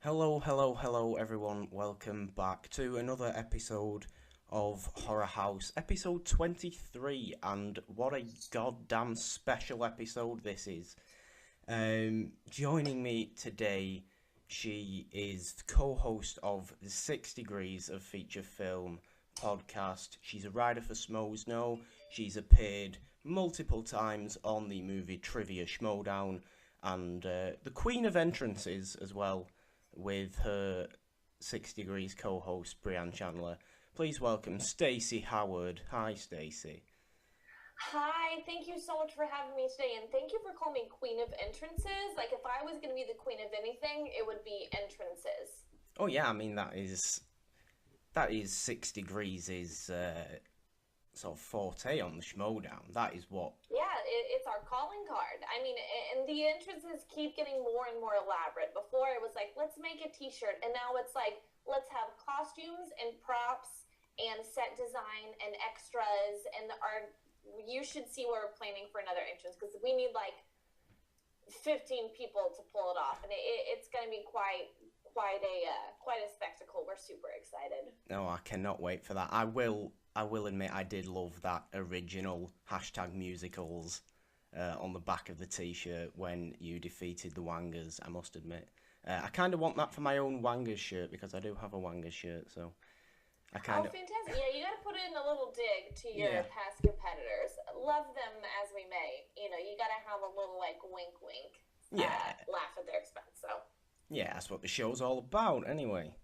Hello, hello, hello, everyone. Welcome back to another episode of Horror House, episode 23. And what a goddamn special episode this is. Joining me today, she is the co host of the 6 Degrees of Feature Film podcast. She's a writer for Schmoedown. She's appeared multiple times on the Movie Trivia Schmoedown and the Queen of Entrances as well, with her 6 Degrees co-host Brianne Chandler. Please welcome Stacey Howard. Hi, Stacey. Hi, thank you so much for having me today, and thank you for calling me Queen of Entrances. Like, if I was going to be the queen of anything, it would be entrances. Oh yeah, I mean that is 6 Degrees is sort of forte on the Schmoedown. That is what. Yeah, it's our calling card. I mean, and the entrances keep getting more and more elaborate. Before it was like, let's make a t-shirt, and now it's like, let's have costumes and props and set design and extras, and you should see what we're planning for another entrance, because we need like 15 people to pull it off, and it's going to be quite a spectacle. We're super excited. No, I cannot wait for that. I will admit I did love that original #musicals on the back of the t-shirt when you defeated the Wangers, I must admit. I kind of want that for my own Wangers shirt, because I do have a Wangers shirt, so I kind of... Oh, fantastic. Yeah, you got to put in a little dig to your past competitors. Love them as we may. You got to have a little, like, wink, wink. Laugh at their expense, so... Yeah, that's what the show's all about, anyway.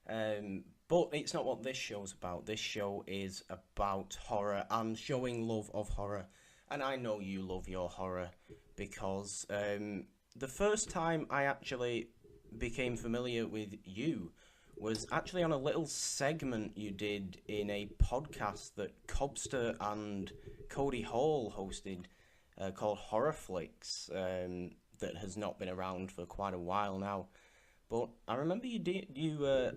But it's not what this show's about. This show is about horror and showing love of horror. And I know you love your horror, because the first time I actually became familiar with you was actually on a little segment you did in a podcast that Cobster and Cody Hall hosted called Horror Flicks, that has not been around for quite a while now. But I remember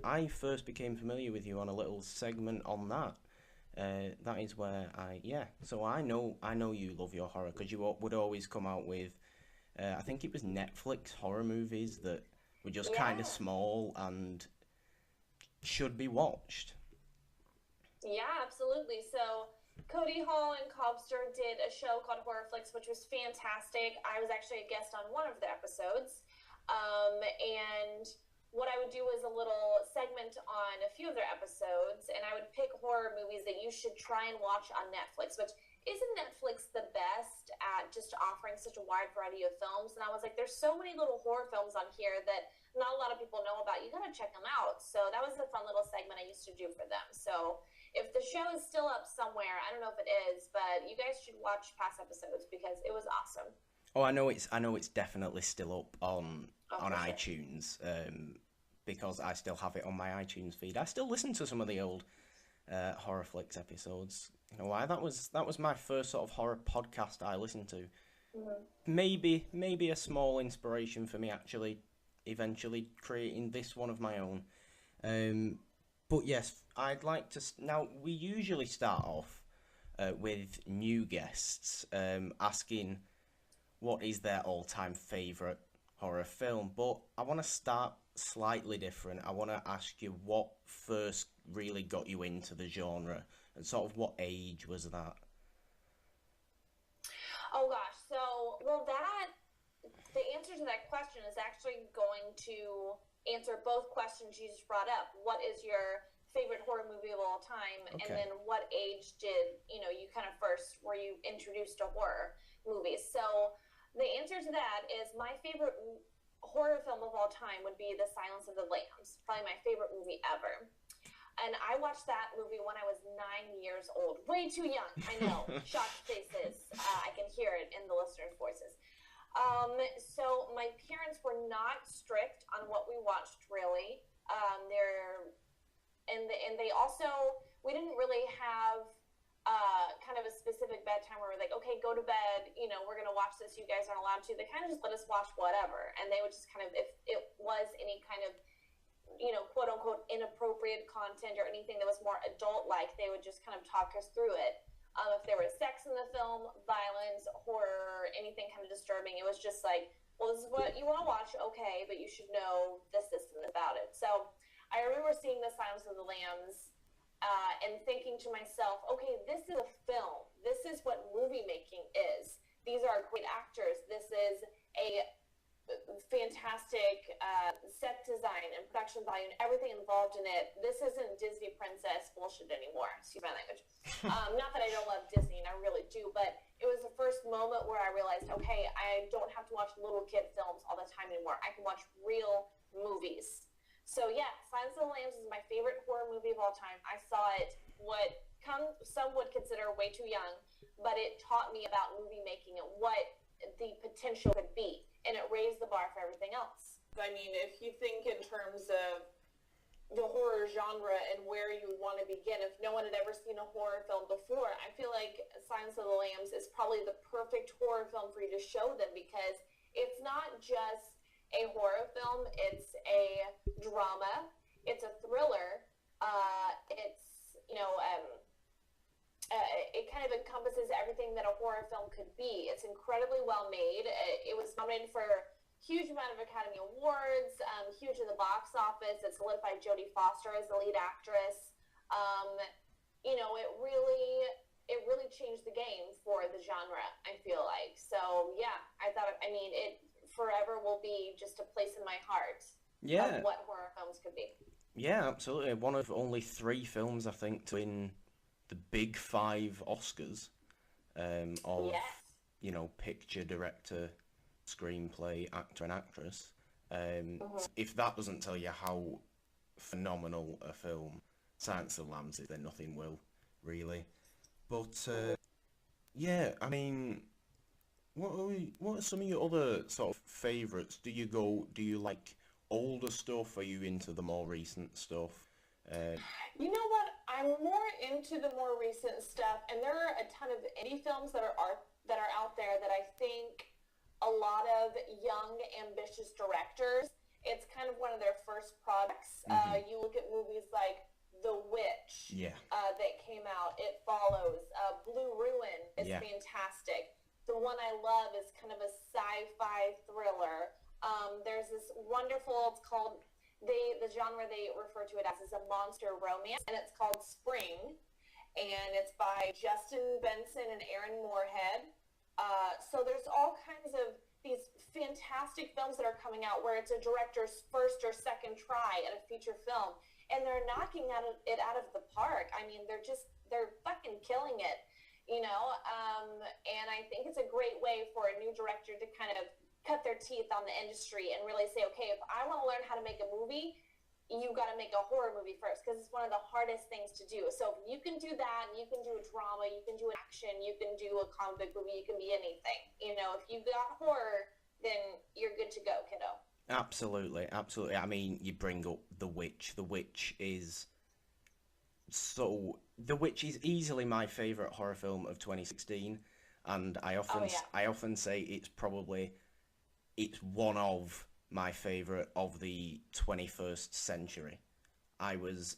I first became familiar with you on a little segment on that. That is where So I know you love your horror, because you would always come out with, I think it was Netflix horror movies that were just kind of small and should be watched. Yeah, absolutely. So Cody Hall and Cobster did a show called Horror Flicks, which was fantastic. I was actually a guest on one of the episodes. And what I would do was a little segment on a few of their episodes, and I would pick horror movies that you should try and watch on Netflix, which isn't Netflix the best at just offering such a wide variety of films? And I was like, there's so many little horror films on here that not a lot of people know about. You gotta check them out. So that was a fun little segment I used to do for them. So if the show is still up somewhere, I don't know if it is, but you guys should watch past episodes, because it was awesome. Oh, I know it's definitely still up on Sure. iTunes, because I still have it on my iTunes feed. I still listen to some of the old Horror Flicks episodes. You know why? That was my first sort of horror podcast I listened to. Mm-hmm. Maybe a small inspiration for me actually eventually creating this one of my own. But yes, I'd like to... Now, we usually start off with new guests asking what is their all-time favourite horror film, but I want to start slightly different. I want to ask you what first really got you into the genre, and sort of what age was that? Oh gosh, the answer to that question is actually going to answer both questions you just brought up. What is your favorite horror movie of all time? Okay. And then what age did, you kind of first were you introduced to horror movies? So the answer to that is my favorite horror film of all time would be The Silence of the Lambs. Probably my favorite movie ever. And I watched that movie when I was 9 years old. Way too young, I know. Shocked faces. I can hear it in the listeners' voices. So my parents were not strict on what we watched, really. They also, we didn't really have kind of a specific bedtime where we're like, okay, go to bed, we're going to watch this, you guys aren't allowed to. They kind of just let us watch whatever. And they would just kind of, if it was any kind of, quote unquote inappropriate content or anything that was more adult-like, they would just kind of talk us through it. If there was sex in the film, violence, horror, anything kind of disturbing, it was just like, well, this is what you want to watch, okay, but you should know this and about it. So I remember seeing The Silence of the Lambs and thinking to myself, okay, this is a film. This is what movie making is. These are great actors. This is a fantastic set design and production value and everything involved in it. This isn't Disney princess bullshit anymore. Excuse my language. Not that I don't love Disney, and I really do, but it was the first moment where I realized, okay, I don't have to watch little kid films all the time anymore. I can watch real movies. So yeah, Silence of the Lambs is my favorite horror movie of all time. I saw it some would consider way too young, but it taught me about movie making and what the potential could be, and it raised the bar for everything else. I mean, if you think in terms of the horror genre and where you would want to begin, if no one had ever seen a horror film before, I feel like Silence of the Lambs is probably the perfect horror film for you to show them, because it's not just a horror film, it's a drama, it's a thriller, it kind of encompasses everything that a horror film could be. It's incredibly well made. It was nominated for a huge amount of Academy Awards, huge in the box office. It solidified Jodie Foster as the lead actress. It really changed the game for the genre, I feel like. So yeah, it forever will be just a place in my heart of what horror films could be. Yeah, absolutely. One of only 3 films, I think, to win the big 5 Oscars of, picture, director, screenplay, actor and actress. If that doesn't tell you how phenomenal a film Silence of the Lambs is, then nothing will, really. But, I mean, what are some of your other sort of favourites? Do you like older stuff? Are you into the more recent stuff? You know what? I'm more into the more recent stuff, and there are a ton of indie films that are out there that I think a lot of young, ambitious directors, it's kind of one of their first products. You look at movies like The Witch that came out, It Follows, Blue Ruin is fantastic. The one I love is kind of a sci-fi thriller. There's this wonderful, it's called, the genre they refer to it as is a monster romance, and it's called Spring, and it's by Justin Benson and Aaron Moorhead. So there's all kinds of these fantastic films that are coming out where it's a director's first or second try at a feature film, and they're knocking it out of the park. I mean, they're fucking killing it, and I think it's a great way for a new director to kind of cut their teeth on the industry and really say, okay, if I want to learn how to make a movie, you got to make a horror movie first, because it's one of the hardest things to do. So if you can do that, and you can do a drama, you can do an action, you can do a comic book movie, you can be anything. If you got horror, then you're good to go, kiddo. Absolutely. I mean, you bring up The Witch. The Witch is easily my favourite horror film of 2016, and I often say it's one of my favourite of the 21st century. I was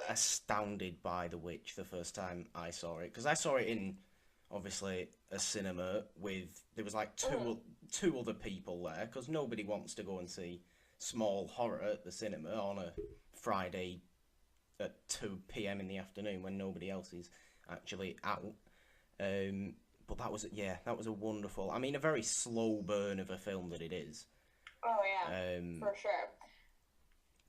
astounded by The Witch the first time I saw it, because I saw it in, obviously, a cinema there was like two other people there, because nobody wants to go and see small horror at the cinema on a Friday at 2 p.m. in the afternoon when nobody else is actually out. But that was a wonderful, I mean, a very slow burn of a film that it is. Oh yeah, for sure.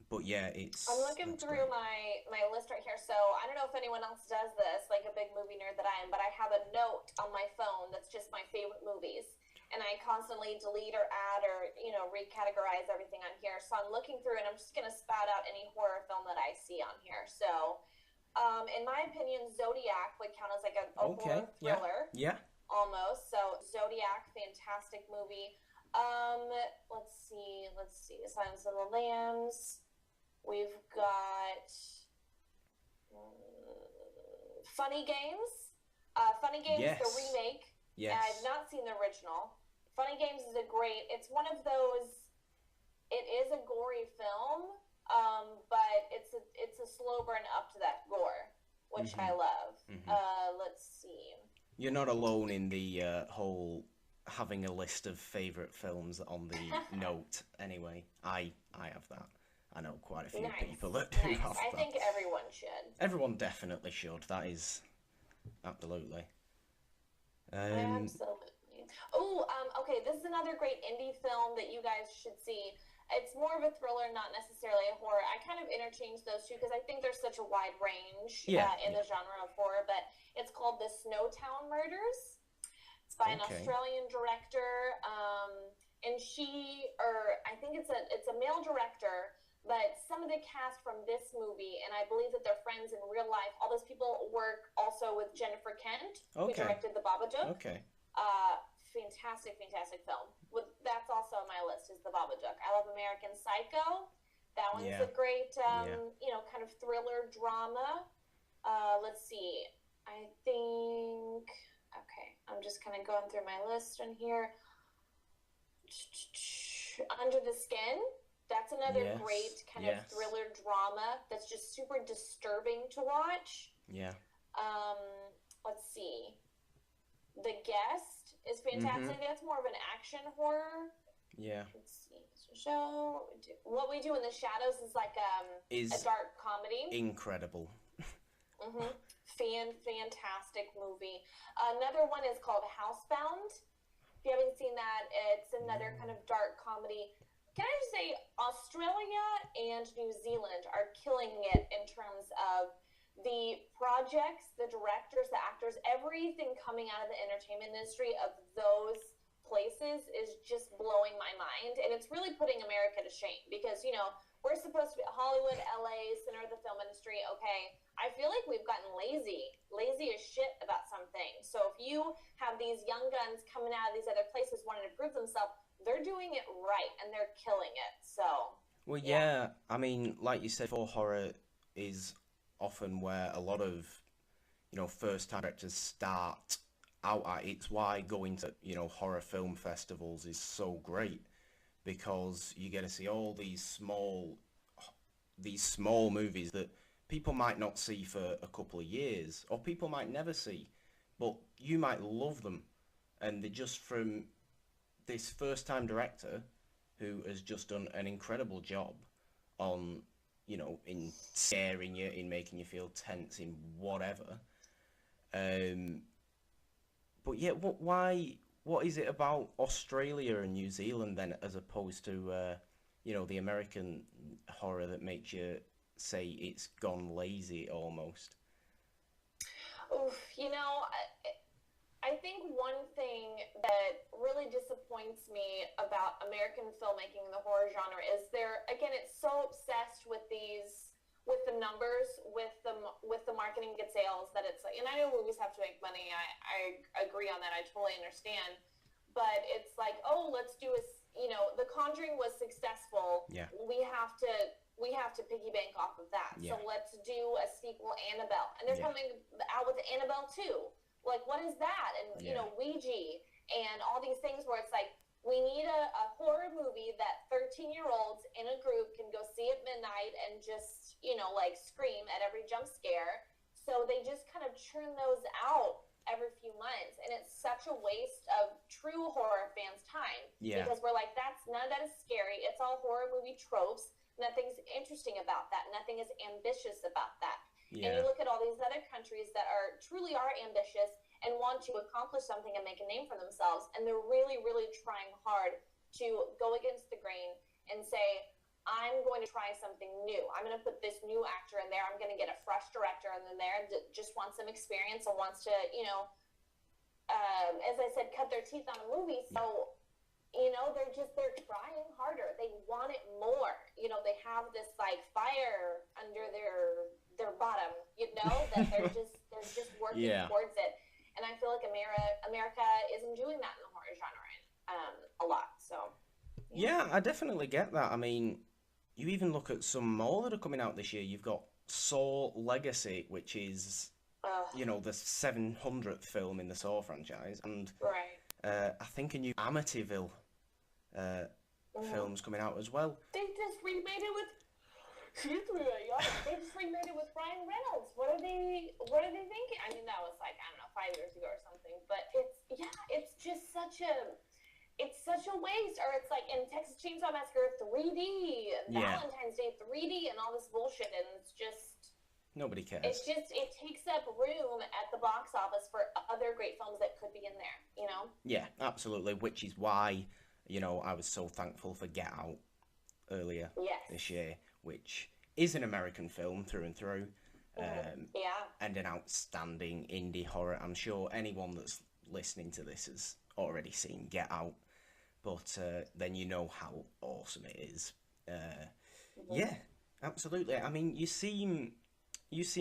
But yeah, I'm looking through my list right here, so I don't know if anyone else does this, like a big movie nerd that I am, but I have a note on my phone that's just my favorite movies, and I constantly delete or add or, recategorize everything on here. So I'm looking through, and I'm just going to spout out any horror film that I see on here. So, in my opinion, Zodiac would count as like a horror thriller. Yeah. Almost. So Zodiac, fantastic movie. Let's see. Silence of the Lambs. We've got Funny Games. Funny Games, the remake. Yes. I've not seen the original. Funny Games is it's one of those, it is a gory film, but it's a slow burn up to that gore, which I love. Let's see. You're not alone in the whole having a list of favourite films on the note. Anyway, I have that. I know quite a few people that do have that. I think everyone should. Everyone definitely should. That is absolutely. Absolutely. Oh, okay. This is another great indie film that you guys should see. It's more of a thriller, not necessarily a horror. I kind of interchange those two because I think there's such a wide range in the genre of horror. But it's called The Snowtown Murders. It's by an Australian director, and I think it's a male director. But some of the cast from this movie, and I believe that they're friends in real life, all those people work also with Jennifer Kent, who directed The Babadook. Okay. Fantastic film. That's also on my list, is The Babadook. I love American Psycho. That one's a great, kind of thriller drama. Let's see. I think... Okay, I'm just kind of going through my list in here. Under the Skin. That's another great kind of thriller drama that's just super disturbing to watch. Yeah. Let's see. The Guest is fantastic. That's more of an action horror. Yeah. Let's see. So, What We Do in the Shadows is like a dark comedy. Incredible. Fantastic movie. Another one is called Housebound. If you haven't seen that, it's another kind of dark comedy. Can I just say, Australia and New Zealand are killing it in terms of the projects, the directors, the actors, everything coming out of the entertainment industry of those places is just blowing my mind. And it's really putting America to shame because, we're supposed to be Hollywood, LA, center of the film industry. Okay, I feel like we've gotten lazy as shit about some things. So if you have these young guns coming out of these other places wanting to prove themselves, they're doing it right and they're killing it. So well, yeah. I mean, like you said, for horror is often where a lot of first time directors start out at. It's why going to horror film festivals is so great, because you get to see all these small movies that people might not see for a couple of years, or people might never see, but you might love them, and they're just from this first-time director who has just done an incredible job on, in scaring you, in making you feel tense, in whatever. But yeah, what is it about Australia and New Zealand then, as opposed to, the American horror that makes you say it's gone lazy almost? Oof, I think one thing that really disappoints me about American filmmaking in the horror genre is it's so obsessed with the numbers, with the marketing get sales, that it's like, and I know movies have to make money. I agree on that. I totally understand. But it's like, oh, let's do The Conjuring was successful. Yeah. We have to piggy bank off of that. Yeah. So let's do a sequel, Annabelle. And they're coming out with Annabelle 2. Like, what is that? And, Ouija and all these things where it's like, we need a horror movie that 13-year-olds in a group can go see at midnight and just, scream at every jump scare. So they just kind of churn those out every few months. And it's such a waste of true horror fans' time. Yeah. Because we're like, none of that is scary. It's all horror movie tropes. Nothing's interesting about that. Nothing is ambitious about that. Yeah. And you look at all these other countries that truly are ambitious and want to accomplish something and make a name for themselves, and they're really, really trying hard to go against the grain and say, I'm going to try something new. I'm going to put this new actor in there. I'm going to get a fresh director in there that just wants some experience and wants to, as I said, cut their teeth on a movie. So, they're trying harder. They want it more. They have this like fire under their bottom, that they're just working towards it. And I feel like America isn't doing that in the horror genre a lot. So yeah, I definitely get that. I mean, you even look at some more that are coming out this year. You've got Saw Legacy, which is the 700th film in the Saw franchise, and I think a new Amityville film's coming out as well. They just remade it with. They just remade it with Ryan Reynolds. What are they thinking? I mean, that was like, I don't know, 5 years ago or something. But it's it's just it's such a waste. Or it's like in Texas Chainsaw Massacre 3D, Valentine's Day 3D, and all this bullshit, and it's just nobody cares. It takes up room at the box office for other great films that could be in there, you know? Yeah, absolutely. Which is why, you know, I was so thankful for Get Out earlier this year, which is an American film through and through. And an outstanding indie horror. I'm sure anyone that's listening to this has already seen Get Out, but then you know how awesome it is. Yeah, absolutely. I mean, you seem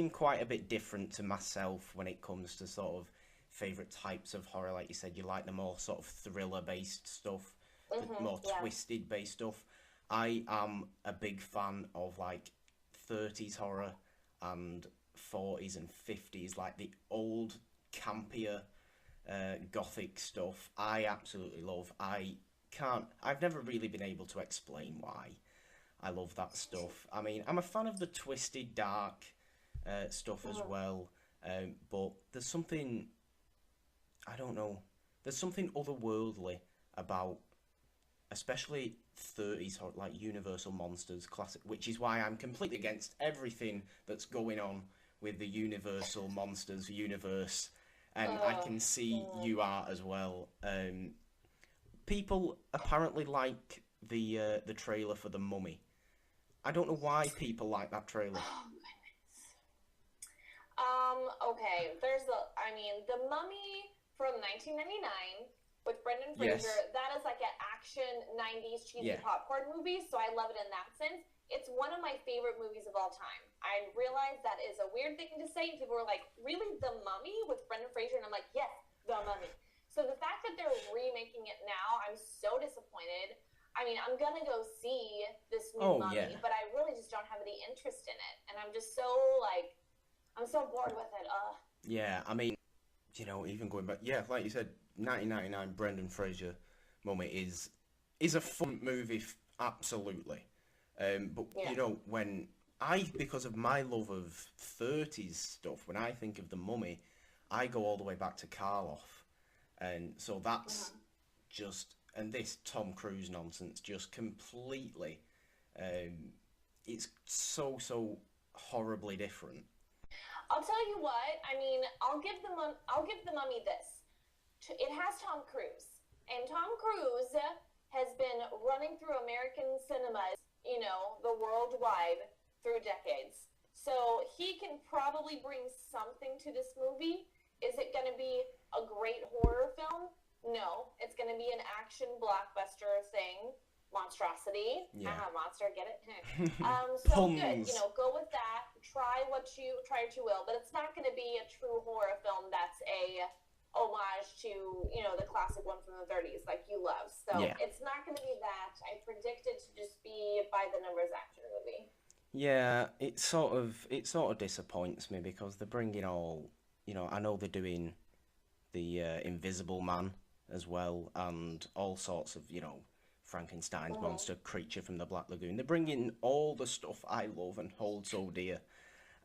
quite a bit different to myself when it comes to sort of favourite types of horror. Like you said, you like the more sort of thriller-based stuff, the more twisted-based stuff. I am a big fan of, like, 30s horror and 40s and 50s, like the old, campier, gothic stuff. I absolutely love. I've never really been able to explain why I love that stuff. I mean, I'm a fan of the twisted, dark stuff as well, but there's something, I don't know, there's something otherworldly about, especially 30s horror, like Universal Monsters, classic, which is why I'm completely against everything that's going on with the Universal Monsters universe, and I can see you are as well. People apparently like the trailer for The Mummy. I don't know why people like that trailer. Okay, The Mummy from 1999 with Brendan Fraser, that is like an action 90s cheesy popcorn movie, so I love it in that sense. It's one of my favorite movies of all time. I realize that is a weird thing to say. People were like, really, The Mummy with Brendan Fraser? And I'm like, yes, The Mummy. So the fact that they're remaking it now, I'm so disappointed. I mean, I'm going to go see this new Mummy, but I really just don't have any interest in it. And I'm just so, like, I'm so bored with it. Yeah, I mean, you know, even going back, like you said, 1999 Brendan Fraser Mummy is a fun movie, absolutely. But you know, because of my love of 30s stuff, when I think of The Mummy, I go all the way back to Karloff, and so that's just, and this Tom Cruise nonsense just completely, it's so horribly different. I'll tell you what. I mean, I'll give The Mummy this. It has Tom Cruise, and Tom Cruise has been running through American cinemas, you know, the worldwide through decades. So he can probably bring something to this movie. Is it going to be a great horror film? No, it's going to be an action blockbuster thing. Monstrosity. Monster, get it? So good. You know, go with that. Try what you will, but it's not going to be a true horror film that's a homage to, you know, the classic one from the 30s like you love. So it's not going to be that. I predict it to just be by the numbers action movie. Yeah, it sort of disappoints me because they're bringing all, you know, I know they're doing the Invisible Man as well, and all sorts of, you know, Frankenstein's monster, Creature from the Black Lagoon. They're bringing all the stuff I love and hold so dear,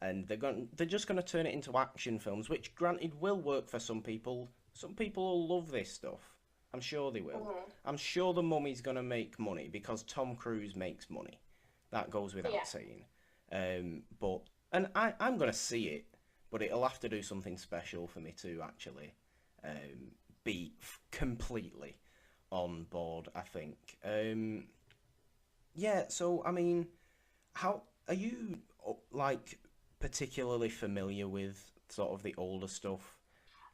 and they're just going to turn it into action films, which granted will work for some people. Some people will love this stuff. I'm sure they will. I'm sure The Mummy's going to make money because Tom Cruise makes money. That goes without saying. I'm going to see it, but it'll have to do something special for me to actually be completely on board, I think. So, I mean, how are you, like, particularly familiar with sort of the older stuff?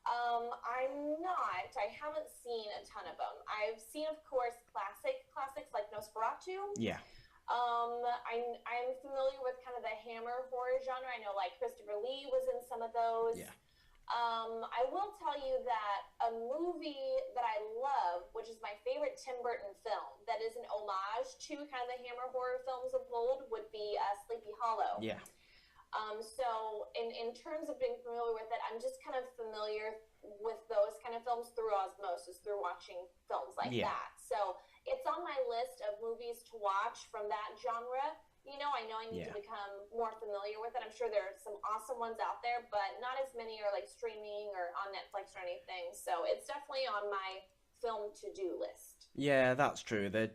I'm not. I haven't seen a ton of them. I've seen, of course, classics like Nosferatu. Yeah. I'm familiar with kind of the Hammer horror genre. I know, like, Christopher Lee was in some of those. Yeah. I will tell you that a movie that I love, which is my favorite Tim Burton film, that is an homage to kind of the Hammer horror films of old, would be Sleepy Hollow. Yeah. So in terms of being familiar with it, I'm just kind of familiar with those kind of films through osmosis, through watching films like that. So it's on my list of movies to watch from that genre. I know I need Yeah. to become more familiar with it. I'm sure there are some awesome ones out there, but not as many are like streaming or on Netflix or anything. So it's definitely on my film to-do list. Yeah, that's true. They're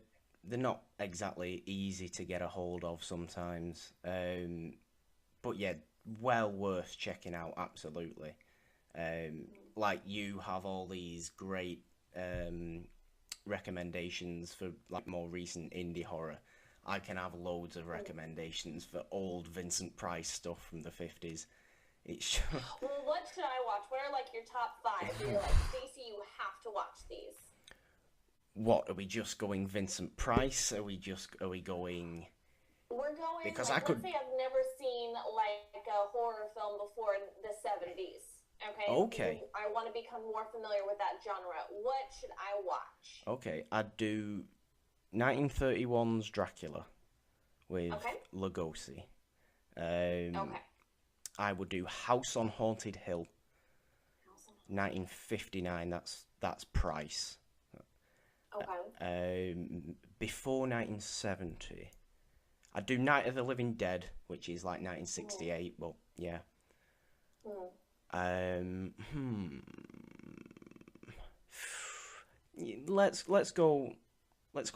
not exactly easy to get a hold of sometimes. But yeah, well worth checking out, absolutely. Like you have all these great recommendations for like more recent indie horror. I can have loads of recommendations for old Vincent Price stuff from the 50s. It's Well, what should I watch? What are like your top 5? You're like, Stacey, you have to watch these. what are we just going Vincent Price? Are we going? We're going, Because like, I could. let's say I've never seen like a horror film before in the 70s. Okay. I want to become more familiar with that genre. What should I watch? Okay, I'd do 1931's Dracula with Lugosi. Okay. I would do House on Haunted Hill, 1959. That's Price. Okay. Before 1970, I'd do Night of the Living Dead, which is like 1968. But yeah. Let's go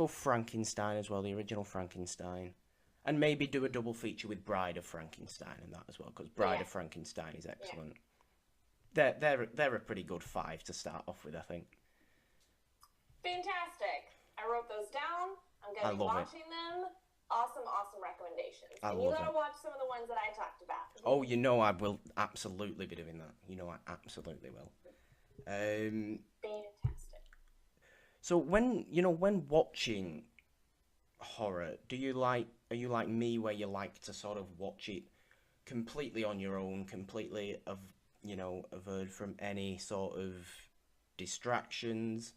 Frankenstein as well, the original Frankenstein, and maybe do a double feature with Bride of Frankenstein and that as well, because Bride of Frankenstein is excellent. Yeah. They're a pretty good 5 to start off with, I think. Fantastic. I wrote those down. I'm going to be watching them. Awesome recommendations. And you got to watch some of the ones that I talked about. Oh, I will absolutely be doing that. I absolutely will. Fantastic. So when watching horror, are you like me where you like to sort of watch it completely on your own, completely averted from any sort of distractions,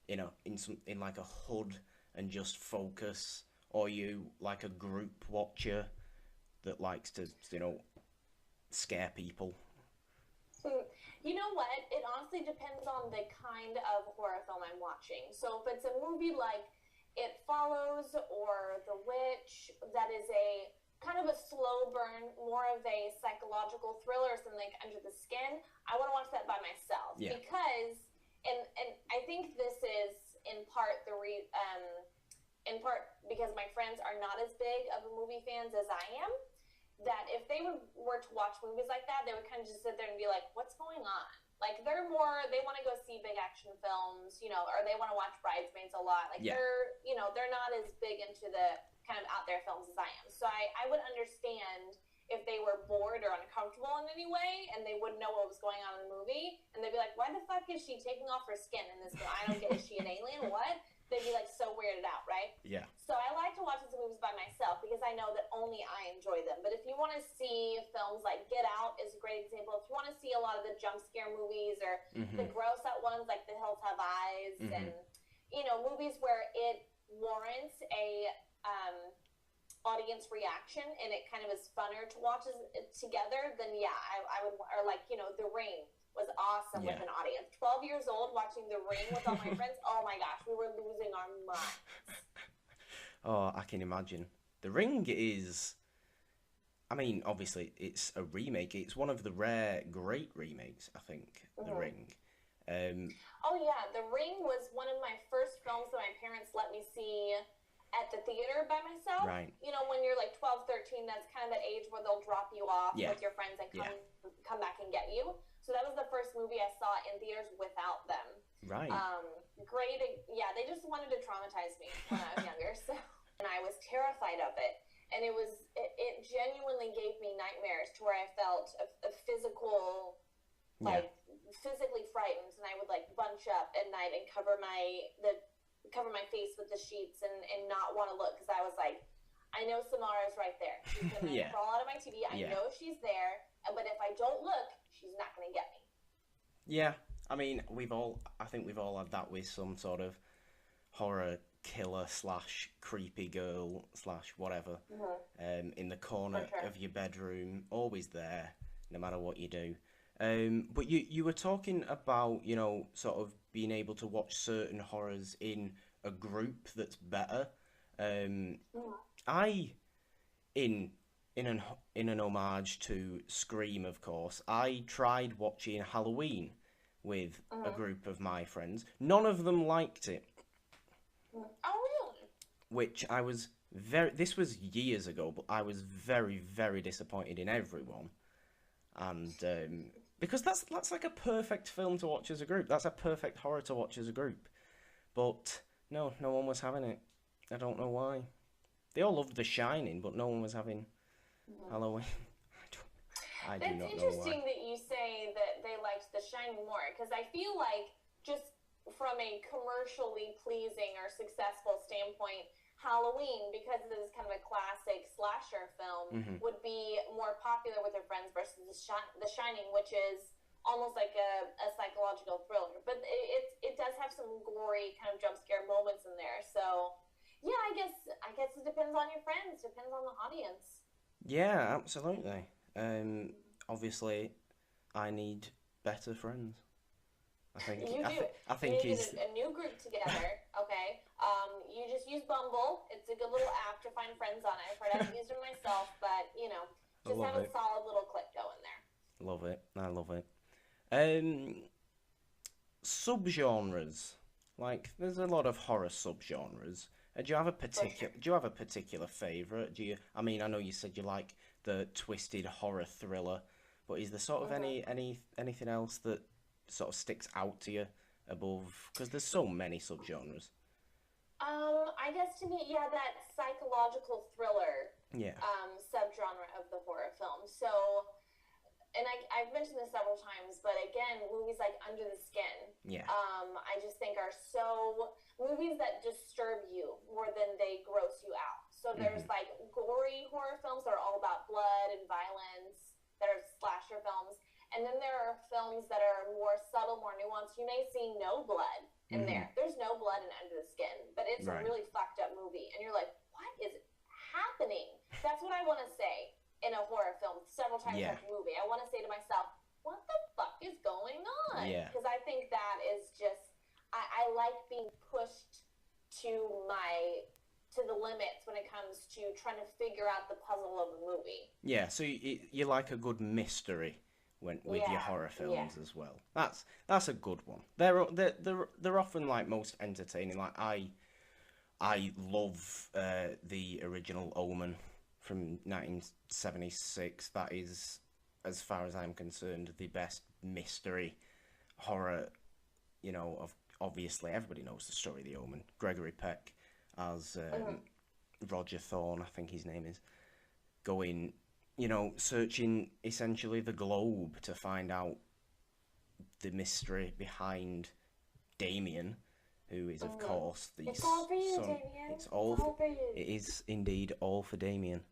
in like a HUD and just focus? Or you like a group watcher that likes to, scare people? You know what? It honestly depends on the kind of horror film I'm watching. So if it's a movie like It Follows or The Witch, that is a kind of a slow burn, more of a psychological thriller or something like Under the Skin, I want to watch that by myself. Yeah. Because, and I think this is in part because my friends are not as big of a movie fans as I am, that if they were to watch movies like that, they would kind of just sit there and be like, what's going on? Like, they want to go see big action films, or they want to watch Bridesmaids a lot. Like, they're not as big into the kind of out there films as I am. So I would understand if they were bored or uncomfortable in any way and they wouldn't know what was going on in the movie. And they'd be like, why the fuck is she taking off her skin in this film? I don't get it. Is she an alien? What? They'd be like so weirded out, right? Yeah. So I like to watch these movies by myself because I know that only I enjoy them. But if you want to see films like Get Out is a great example. If you want to see a lot of the jump scare movies or the gross out ones like The Hills Have Eyes and movies where it warrants a audience reaction and it kind of is funner to watch together, then yeah, I would. Or like The Ring was awesome with an audience. 12 years old watching The Ring with all my friends. Oh my gosh, we were losing our minds. Oh, I can imagine. The Ring is, I mean, obviously it's a remake. It's one of the rare great remakes, I think. The Ring. Oh yeah, The Ring was one of my first films that my parents let me see at the theater by myself. Right. When you're like 12, 13, that's kind of that age where they'll drop you off with your friends and come back and get you. So that was the first movie I saw in theaters without them. Right. Great. Yeah, they just wanted to traumatize me when I was younger. So, and I was terrified of it. And it genuinely gave me nightmares to where I felt a physical, physically frightened. And I would like bunch up at night and cover my face with the sheets and not want to look because I was like, I know Samara's right there. She's going to crawl out of my TV. I know she's there. But if I don't look, she's not going to get me. Yeah. I mean, I think we've all had that with some sort of horror killer / creepy girl / whatever in the corner of your bedroom, always there, no matter what you do. But you were talking about, sort of being able to watch certain horrors in a group that's better. in an homage to Scream, of course, I tried watching Halloween with a group of my friends. None of them liked it. Oh, really? Which I was this was years ago, but I was very, very disappointed in everyone. And because that's like a perfect film to watch as a group. That's a perfect horror to watch as a group. But no one was having it. I don't know why. They all loved The Shining, but no one was having Halloween. I do not know why. It's interesting that you say that they liked The Shining more, because I feel like just from a commercially pleasing or successful standpoint, Halloween, because it is kind of a classic slasher film, would be more popular with their friends versus The Shining, which is almost like a psychological thriller. But it does have some gory kind of jump scare moments in there. So yeah, I guess it depends on your friends, depends on the audience. Yeah, absolutely. Obviously, I need better friends. I think you do. I think you need he's a new group together. Okay. You just use Bumble. It's a good little app to find friends on. I've heard I've used it myself, but just have a solid little click going there. Love it. I love it. Subgenres. Like, there's a lot of horror subgenres. Do you have a particular favorite? I mean, I know you said you like the twisted horror thriller, but is there sort of anything else that sort of sticks out to you above? Because there's so many subgenres. I guess to me, yeah, that psychological thriller subgenre of the horror film. So, and I've mentioned this several times, but again, movies like Under the Skin, I just think are so movies that disturb you more than they gross you out. So there's like gory horror films that are all about blood and violence, that are slasher films. And then there are films that are more subtle, more nuanced. You may see no blood in there. There's no blood in Under the Skin, but it's a really fucked up movie. And you're like, what is happening? That's what I want to say in a horror film several times in the movie. I want to say to myself, what the fuck is going on? Because I think that is just, I like being pushed to the limits when it comes to trying to figure out the puzzle of a movie. Yeah, so you like a good mystery with your horror films as well. That's a good one. They're often like most entertaining. Like I love the original Omen from 1976. That is, as far as I'm concerned, the best mystery horror. Obviously everybody knows the story of the Omen. Gregory Peck as Roger Thorne, I think his name is, going, searching essentially the globe to find out the mystery behind Damien, who is, of course, the It's all for you, son. Damien. It's all for you. It is indeed all for Damien.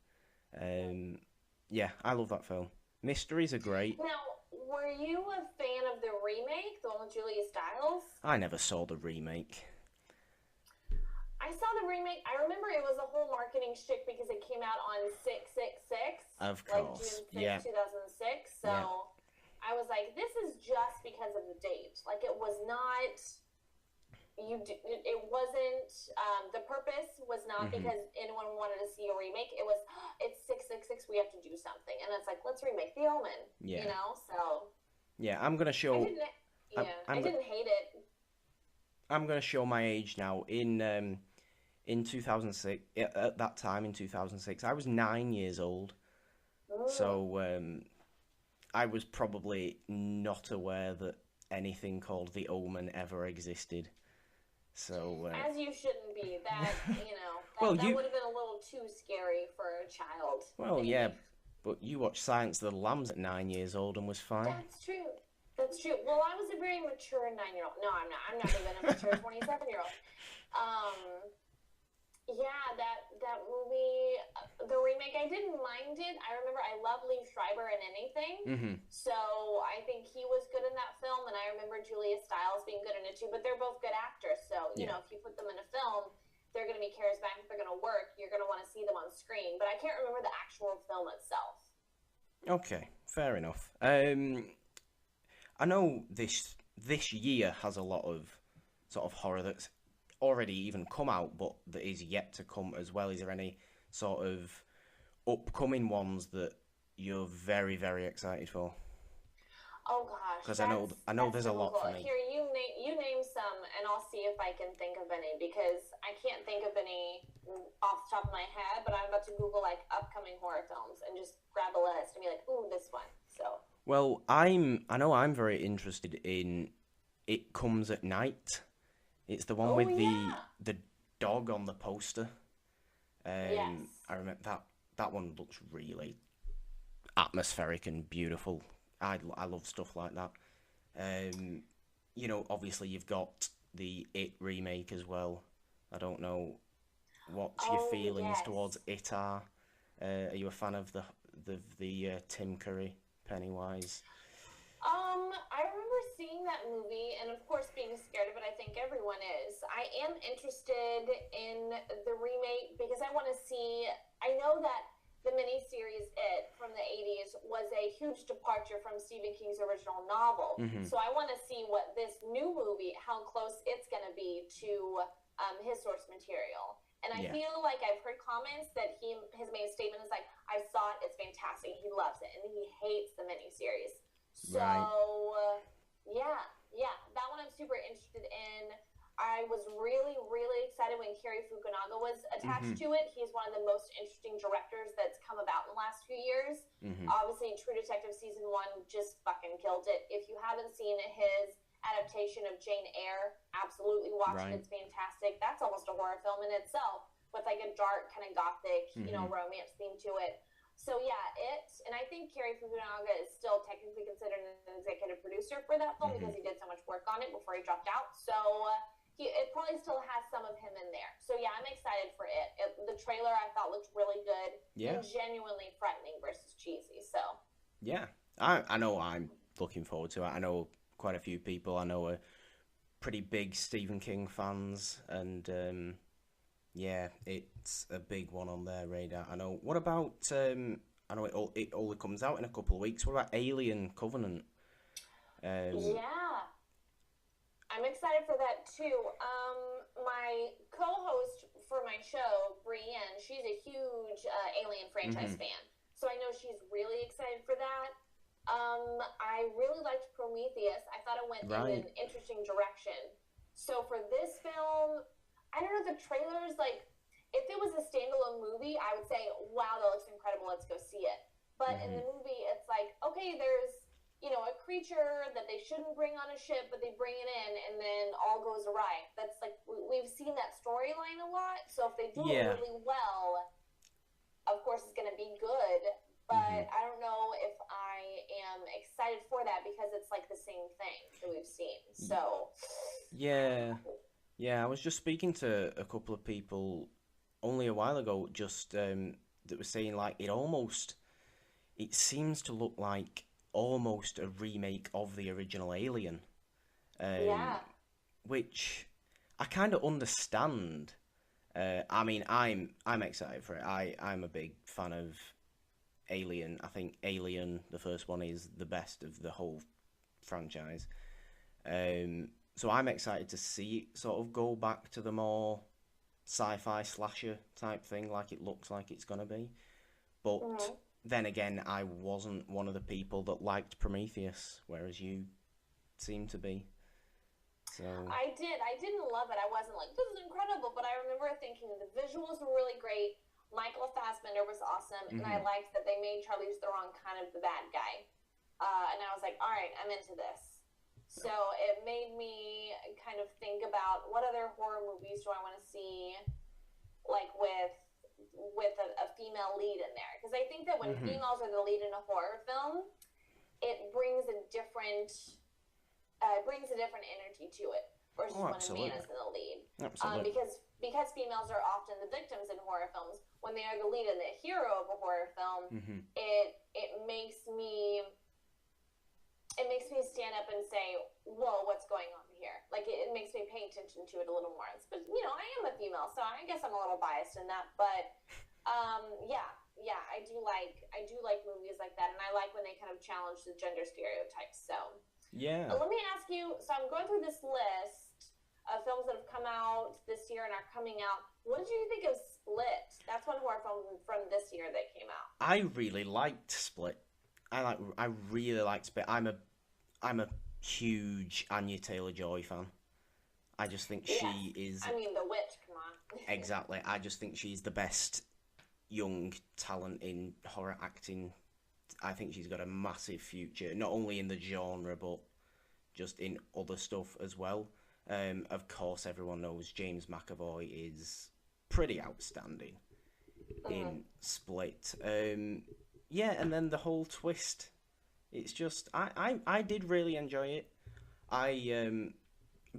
Yeah, I love that film. Mysteries are great. Now, were you a fan of the remake, the one with Julia Stiles? I never saw the remake. I saw the remake. I remember it was a whole marketing shtick because it came out on 6/6/6. Of like course, June 6, 2006. So I was like, this is just because of the date. Like, it was not. It wasn't. The purpose was not because anyone wanted to see a remake. It was, it's 6/6/6. We have to do something, and it's like, let's remake The Omen. Yeah. So. Yeah, I'm gonna show. I didn't hate it. I'm gonna show my age now. In 2006, at that time in 2006, I was 9 years old. So I was probably not aware that anything called The Omen ever existed. So as you shouldn't be. That well, that would have been a little too scary for a child. Well, maybe. yeah, but you watched Silence of the Lambs at 9 years old and was fine. That's true. Well, I was a very mature 9-year-old. No, I'm not. I'm not even a mature 27-year-old. Yeah, that movie, the remake, I didn't mind it. I remember I love Liev Schreiber in anything. So I think he was good in that film, and I remember Julia Stiles being good in it too. But they're both good actors, so if you put them in a film, they're going to be charismatic. They're going to work. You're going to want to see them on screen. But I can't remember the actual film itself. Okay, fair enough. I know this year has a lot of sort of horror that's already even come out, but that is yet to come as well. Is there any sort of upcoming ones that you're very, very excited for? Oh gosh, Because I know there's a lot for difficult. me. Here, you name some, and I'll see if I can think of any because I can't think of any off the top of my head. But I'm about to Google like upcoming horror films and just grab a list and be like, ooh, this one. So. Well, I know I'm very interested in It Comes at Night. It's the one with the dog on the poster. Yes. I remember that one looks really atmospheric and beautiful. I love stuff like that. You know, obviously you've got the It remake as well. I don't know what your feelings towards It are. Are you a fan of the Tim Curry Pennywise? I remember seeing that movie, and of course being scared of it. I think everyone is. I am interested in the remake because I want to see. I know that the miniseries It from the 80s was a huge departure from Stephen King's original novel. Mm-hmm. So I want to see what this new movie, how close it's going to be to his source material. And I feel like I've heard comments that his main statement is like, I saw it, it's fantastic, he loves it, and he hates the miniseries. So, yeah, that one I'm super interested in. I was really, really excited when Cary Fukunaga was attached to it. He's one of the most interesting directors that's come about in the last few years. Obviously, True Detective Season 1 just fucking killed it. If you haven't seen his adaptation of Jane Eyre, absolutely watch it. It's fantastic. That's almost a horror film in itself with like a dark kind of gothic, you know, romance theme to it. So yeah, and I think Cary Fukunaga is still technically considered an executive producer for that film because he did so much work on it before he dropped out. So it probably still has some of him in there. So yeah, I'm excited for it. The trailer I thought looked really good and genuinely frightening versus cheesy. So yeah, I know I'm looking forward to it. I know quite a few people I know are pretty big Stephen King fans, and yeah, it's a big one on their radar. I know. What about I know it only comes out in a couple of weeks. What about Alien Covenant? Yeah, I'm excited for that too. My co-host for my show, Brienne, she's a huge Alien franchise fan, so I know she's really excited for that. I really liked Prometheus. I thought it went in an interesting direction. So for this film, I don't know, the trailers, like, if it was a standalone movie, I would say, wow, that looks incredible, let's go see it. But in the movie, it's like, okay, there's, you know, a creature that they shouldn't bring on a ship, but they bring it in, and then all goes awry. That's like, we've seen that storyline a lot, so if they do it really well, of course it's going to be good, but I don't know if I am excited for that because it's like the same thing that we've seen, so... Yeah, I was just speaking to a couple of people only a while ago, just that were saying like it seems to look like almost a remake of the original Alien. Which I kind of understand. I mean, I'm excited for it. I'm a big fan of Alien. I think Alien, the first one, is the best of the whole franchise. So I'm excited to see it sort of go back to the more sci-fi slasher type thing like it looks like it's going to be. But then again, I wasn't one of the people that liked Prometheus, whereas you seem to be. So I didn't love it. I wasn't like, this is incredible, but I remember thinking the visuals were really great. Michael Fassbender was awesome, and I liked that they made Charlize Theron kind of the bad guy. And I was like, all right, I'm into this. So it made me kind of think about what other horror movies do I want to see, like with a female lead in there. Because I think that when females are the lead in a horror film, it brings a different energy to it versus when a man is in the lead. Absolutely. Because females are often the victims in horror films, when they are the lead and the hero of a horror film, it makes me stand up and say, whoa, what's going on here? Like, it makes me pay attention to it a little more. But, you know, I am a female, so I guess I'm a little biased in that. But, yeah, I do like movies like that. And I like when they kind of challenge the gender stereotypes. So, yeah. let me ask you, so I'm going through this list films that have come out this year and are coming out. What did you think of Split? That's one horror film from this year that came out. I really liked Split. I really liked Split. I'm a huge Anya Taylor-Joy fan. I just think she is. I mean, the witch. Come on. Exactly. I just think she's the best young talent in horror acting. I think she's got a massive future, not only in the genre but just in other stuff as well. Of course, everyone knows James McAvoy is pretty outstanding in Split. Yeah, and then the whole twist. It's just I did really enjoy it.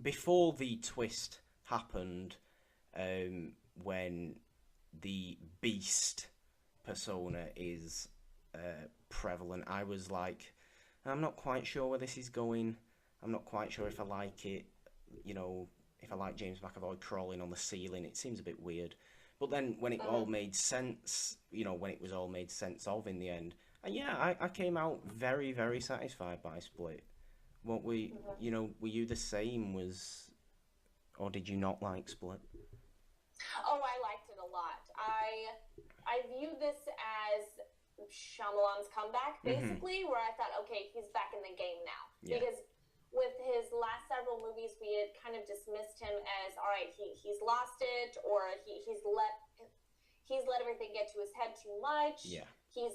Before the twist happened, when the beast persona is prevalent, I was like, I'm not quite sure where this is going. I'm not quite sure if I like it. You know, if I like James McAvoy crawling on the ceiling, it seems a bit weird. But then when it all made sense, you know, when it was all made sense of in the end, and yeah, I came out very, very satisfied by Split. Were you the same? Or did you not like Split? Oh, I liked it a lot. I view this as Shyamalan's comeback, basically, where I thought, okay, he's back in the game now. Yeah. Because with his last several movies, we had kind of dismissed him as, all right, he's lost it, or he's let everything get to his head too much. Yeah. He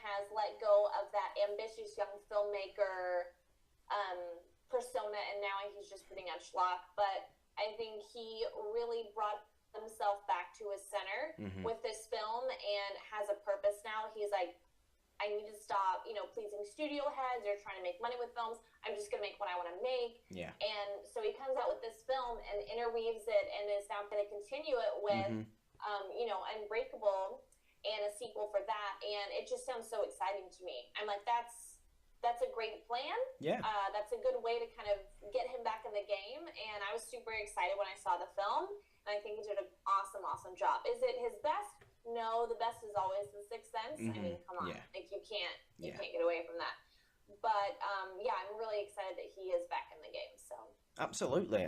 has let go of that ambitious young filmmaker persona, and now he's just putting out schlock. But I think he really brought himself back to his center with this film and has a purpose now. He's like, I need to stop, pleasing studio heads or trying to make money with films. I'm just going to make what I want to make. Yeah. And so he comes out with this film and interweaves it and is now going to continue it with, Unbreakable and a sequel for that. And it just sounds so exciting to me. I'm like, that's a great plan. Yeah. That's a good way to kind of get him back in the game. And I was super excited when I saw the film. And I think he did an awesome, awesome job. Is it his best? No, the best is always The Sixth Sense. I mean, come on. Yeah. Like, you can't get away from that. But, I'm really excited that he is back in the game. So Absolutely.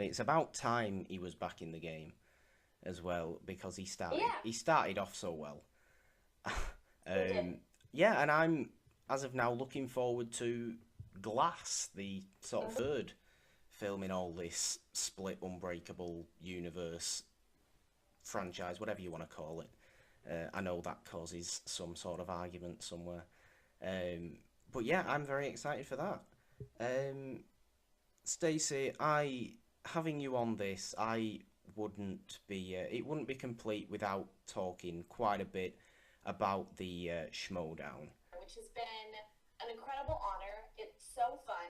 It's about time he was back in the game as well, because he started off so well. Yeah, and I'm, as of now, looking forward to Glass, the sort of third film in all this Split Unbreakable universe franchise, whatever you want to call it. I know that causes some sort of argument somewhere. But yeah, I'm very excited for that. Stacey, having you on this, it wouldn't be complete without talking quite a bit about the Schmoedown. Which has been an incredible honor. It's so fun.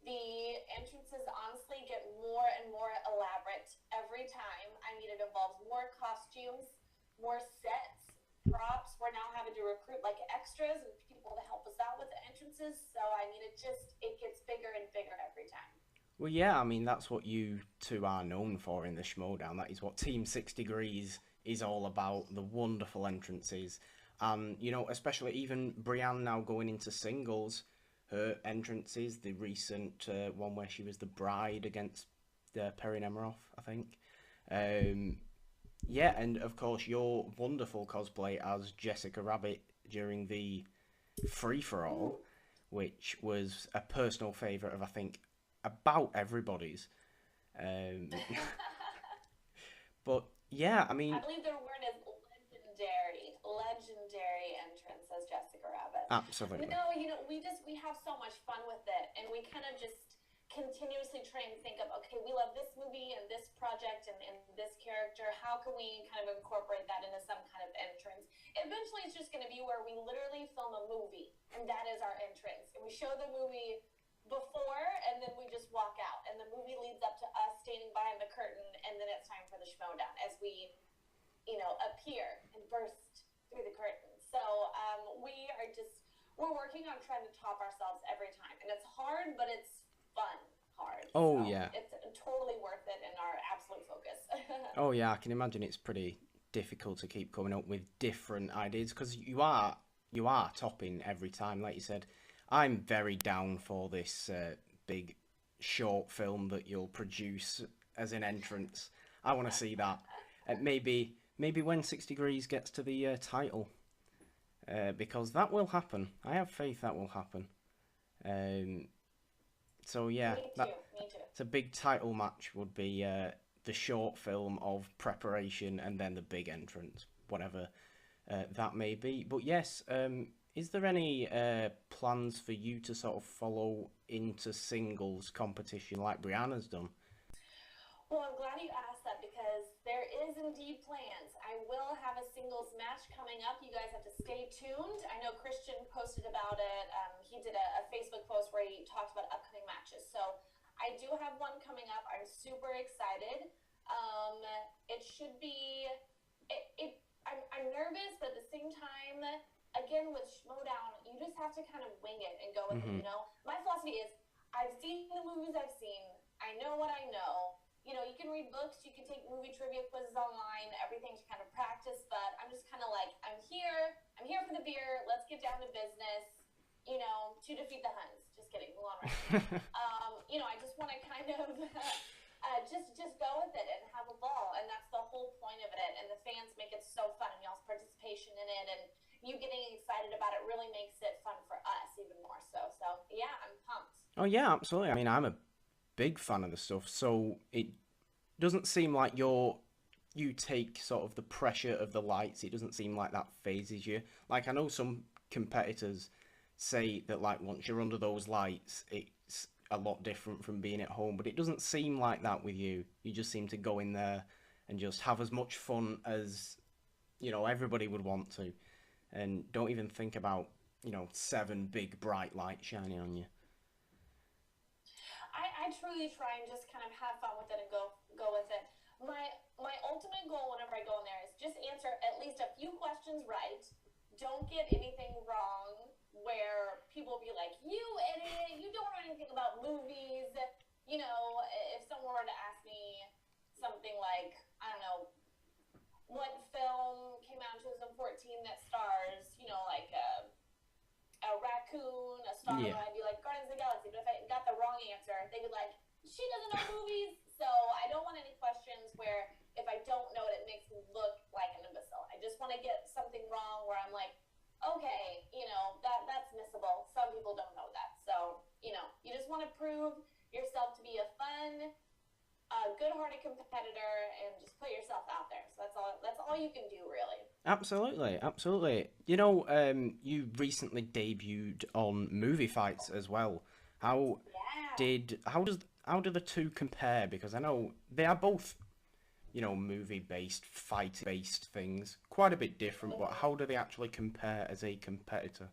The entrances honestly get more and more elaborate every time. I mean, it involves more costumes, more sets, props. We're now having to recruit like extras and people to help us out with the entrances. So, I mean, it gets bigger and bigger every time. Well, yeah, I mean, that's what you two are known for in the Schmoedown. That is what Team 6 Degrees is all about, the wonderful entrances. Especially even Brienne now going into singles, her entrances, the recent one where she was the bride against Perry Nemiroff, I think. Yeah, and of course your wonderful cosplay as Jessica Rabbit during the free-for-all, which was a personal favourite of, I think, about everybody's. But yeah, I mean, I believe their word is legendary entrance as Jessica Rabbit. Absolutely. But no, we have so much fun with it, and we kind of just continuously try and think of, okay, we love this movie and this project and this character. How can we kind of incorporate that into some kind of entrance? Eventually, it's just going to be where we literally film a movie, and that is our entrance. And we show the movie before, and then we just walk out, and the movie leads up to us standing behind the curtain, and then it's time for the Schmoedown as we, appear and burst through the curtain. So we're working on trying to top ourselves every time, and it's hard, but it's fun hard. Oh, so yeah. It's totally worth it and our absolute focus. Oh yeah, I can imagine it's pretty difficult to keep coming up with different ideas, because you are topping every time, like you said. I'm very down for this big short film that you'll produce as an entrance. I want to see that. Maybe when 6 Degrees gets to the title, because that will happen. I have faith that will happen. So yeah, Me too. it's a big title match would be the short film of preparation and then the big entrance, whatever that may be. But yes, is there any plans for you to sort of follow into singles competition like Brianna's done? Well, I'm glad you asked that because there is indeed plans. I will have a singles match coming up. You guys have to stay tuned. I know Christian posted about it. He did a Facebook post where he talked about upcoming matches. So I do have one coming up. I'm super excited. It should be. I'm nervous, but at the same time, again with Schmoedown, you just have to kind of wing it and go with it. You know, my philosophy is I've seen the movies I've seen. I know what I know. You know, you can read books, you can take movie trivia quizzes online, everything to kind of practice, but I'm just kind of like, I'm here for the beer, let's get down to business, you know, to defeat the Huns. Just kidding, Mulan right. You know, I just want to kind of just go with it and have a ball, and that's the whole point of it, and the fans make it so fun, and y'all's participation in it, and you getting excited about it really makes it fun for us even more so. So, yeah, I'm pumped. Oh yeah, absolutely. I mean, I'm a big fan of the stuff, so it doesn't seem like you take sort of the pressure of the lights. It doesn't seem like that phases you. Like, I know some competitors say that, like, once you're under those lights, it's a lot different from being at home, but it doesn't seem like that with you. You just seem to go in there and just have as much fun as, you know, everybody would want to, and don't even think about, you know, 7 big bright lights shining on you. I truly try and just kind of have fun with it and go with it. My ultimate goal whenever I go in there is just answer at least a few questions right. Don't get anything wrong where people will be like, you idiot, you don't know anything about movies. You know, if someone were to ask me something like, I don't know, what film came out in 2014 that stars, you know, like a raccoon, a star, I'd be like, Guardians of the Galaxy. But if I got the wrong answer, they'd be like, she doesn't know movies. So I don't want any questions where if I don't know it, it makes me look like an imbecile. I just want to get something wrong where I'm like, okay, you know, that's missable. Some people don't know that. So, you know, you just want to prove yourself to be a fun, good-hearted competitor and just put yourself out there. So that's all you can do, really. Absolutely. You know, you recently debuted on Movie Fights as well. How do the two compare? Because I know they are both, you know, movie-based, fight-based things. Quite a bit different, but how do they actually compare as a competitor?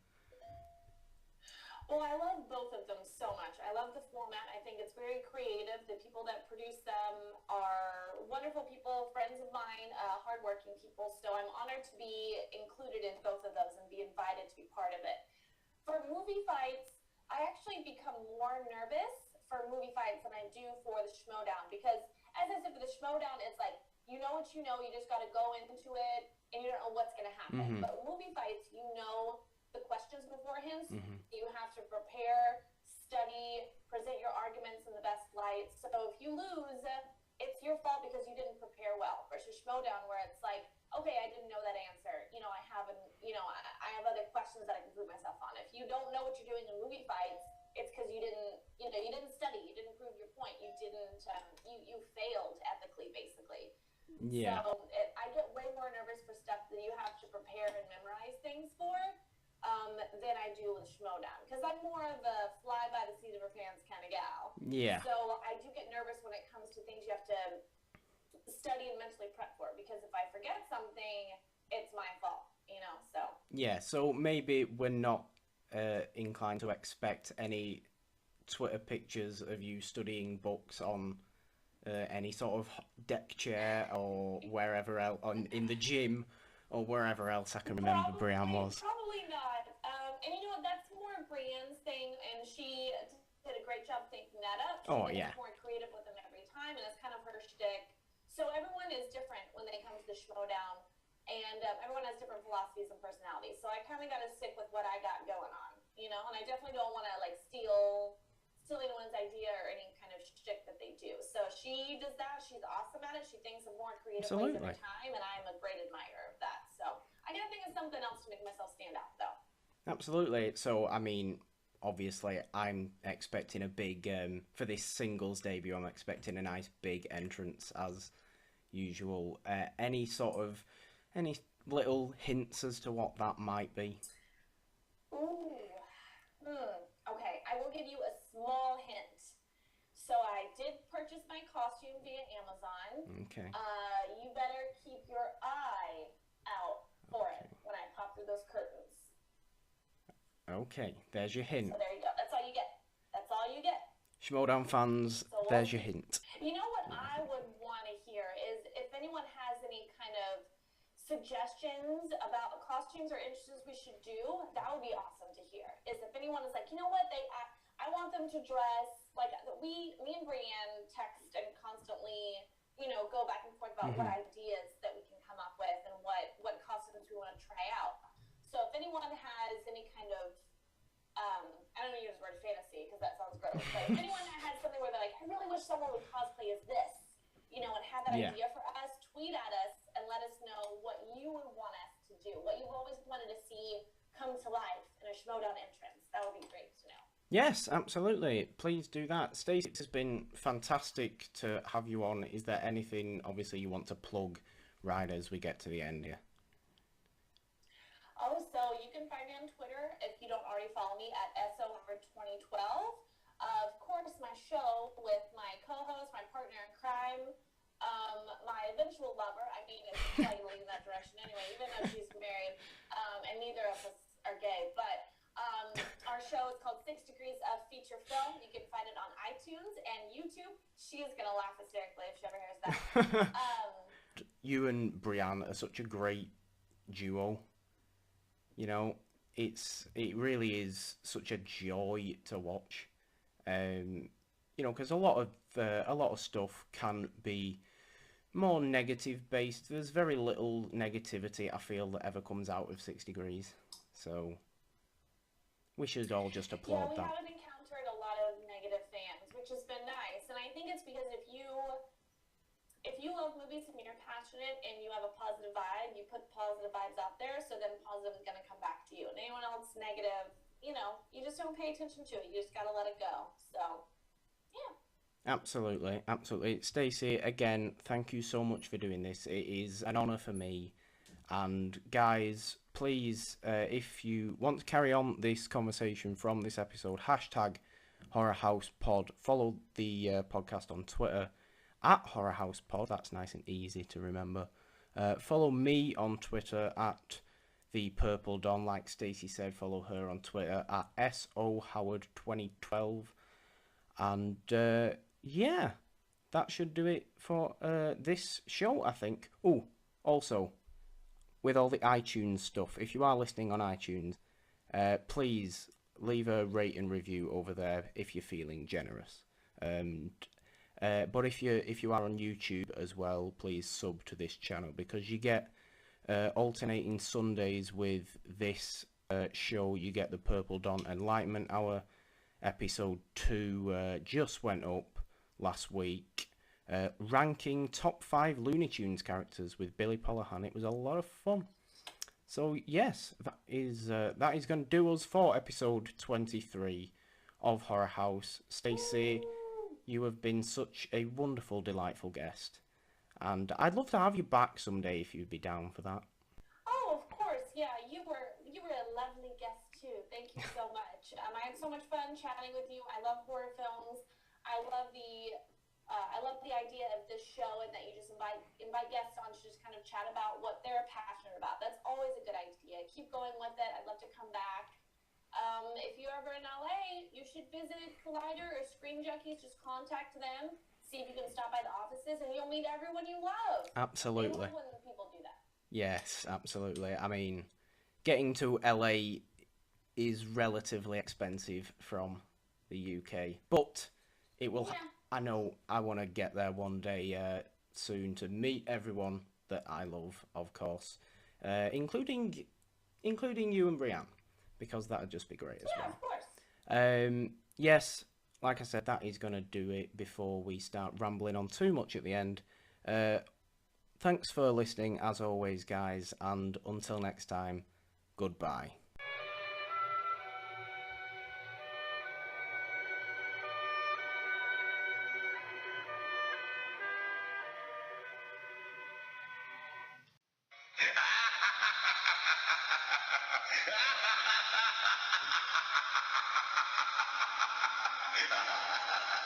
Well, I love both of them so much. I love the format. I think it's very creative. The people that produce them are wonderful people, friends of mine, hardworking people. So I'm honored to be included in both of those and be invited to be part of it. For Movie Fights, I actually become more nervous for Movie Fights than I do for the Schmoedown, because as I said, for the Schmoedown, it's like, you know what you know, you just got to go into it, and you don't know what's going to happen. But Movie Fights, you know the questions beforehand. So you have to prepare, study, present your arguments in the best light. So if you lose, it's your fault because you didn't prepare well. Versus Schmoedown, where it's like, okay, I didn't know that answer. You know, I have other questions that I can prove myself on. If you don't know what you're doing in Movie Fights, it's because you didn't study, you didn't prove your point, you didn't, you failed ethically, basically. Yeah. So I get way more nervous for stuff that you have to prepare and memorize things for. Than I do with Schmoedown, because I'm more of a fly by the seat of her pants kind of gal. Yeah. So I do get nervous when it comes to things you have to study and mentally prep for, because if I forget something, it's my fault, you know. So yeah. So maybe we're not inclined to expect any Twitter pictures of you studying books on any sort of deck chair or wherever else, in the gym or wherever else I can remember Brianne was. Probably not. And you know what, that's more Brianne's thing, and she did a great job thinking that up. She gets more creative with them every time, and that's kind of her shtick. So everyone is different when they come to the Schmoedown, and everyone has different philosophies and personalities. So I kind of got to stick with what I got going on, you know. And I definitely don't want to like steal anyone's idea or any kind does that. She's awesome at it. She thinks of more creative ways Absolutely. every time, and I'm a great admirer of that. So I gotta think of something else to make myself stand out, though. Absolutely. So, I mean, obviously, I'm expecting a big, for this singles debut, I'm expecting a nice big entrance as usual. Any little hints as to what that might be? Ooh. Okay, I will give you a small hint. So I did purchase my costume via Amazon. Okay. You better keep your eye out for it when I pop through those curtains. Okay, there's your hint. So there you go. That's all you get. That's all you get. Schmoedown fans, So there's your hint. You know what I would want to hear is if anyone has any kind of suggestions about costumes or interests we should do, that would be awesome to hear. Is if anyone is like, you know what, I want them to dress like me and Brienne text and constantly, go back and forth about what ideas that we can come up with and what costumes we want to try out. So if anyone has any kind of I don't want to use the word fantasy because that sounds gross, but if anyone has something where they're like, I really wish someone would cosplay as this, and have that idea for us, tweet at us and let us know what you would want us to do, what you've always wanted to see come to life in a Schmoedown entrance. That would be great to know. Yes, absolutely. Please do that. Stacey, it has been fantastic to have you on. Is there anything, obviously, you want to plug right as we get to the end here? Oh, so you can find me on Twitter if you don't already follow me at SOHoward2012. Of course, my show with my co-host, my partner in crime, my eventual lover. I mean, it's slightly in that direction anyway, even though she's married, and neither of us are gay. But our show is called 6 Degrees of Feature Film. You can find it on iTunes and YouTube. She is going to laugh hysterically if she ever hears that. You and Brienne are such a great duo. It really is such a joy to watch. Because a lot of stuff can be more negative based. There's very little negativity I feel that ever comes out of 6 Degrees. So we should all just applaud that. Yeah, we haven't encountered a lot of negative fans, which has been nice. And I think it's because if you love movies and you're passionate and you have a positive vibe, you put positive vibes out there, so then positive is going to come back to you. And anyone else negative, you just don't pay attention to it. You just got to let it go. So, yeah. Absolutely, absolutely. Stacey, again, thank you so much for doing this. It is an honour for me. And guys, please, if you want to carry on this conversation from this episode, hashtag HorrorHousePod. Follow the podcast on Twitter at HorrorHousePod. That's nice and easy to remember. Follow me on Twitter at the Purple Dawn. Like Stacey said, follow her on Twitter at SOHoward2012. And yeah, that should do it for this show, I think. Oh, also, with all the iTunes stuff, if you are listening on iTunes, please leave a rate and review over there if you're feeling generous. But if you are on YouTube as well, please sub to this channel, because you get alternating Sundays with this show. You get the Purple Dawn Enlightenment Hour. Episode 2 just went up last week, ranking top 5 Looney Tunes characters with Billy Polahan. It was a lot of fun. So yes, that is going to do us for episode 23 of Horror House. Stacey, you have been such a wonderful, delightful guest, and I'd love to have you back someday if you'd be down for that. Oh, of course, yeah. You were a lovely guest too. Thank you so much. I had so much fun chatting with you. I love horror films. I love the idea of this show, and that you just invite guests on to just kind of chat about what they're passionate about. That's always a good idea. Keep going with it. I'd love to come back. If you're ever in LA, you should visit Collider or Screen Junkies. Just contact them, see if you can stop by the offices, and you'll meet everyone you love. Absolutely. I love when people do that. Yes, absolutely. I mean, getting to LA is relatively expensive from the UK, but it will. Yeah. I know I want to get there one day soon to meet everyone that I love, of course, including you and Brienne, because that would just be great as well. Yeah, of course. Yes, like I said, that is going to do it before we start rambling on too much at the end. Thanks for listening, as always, guys, and until next time, goodbye. Ha ha ha ha!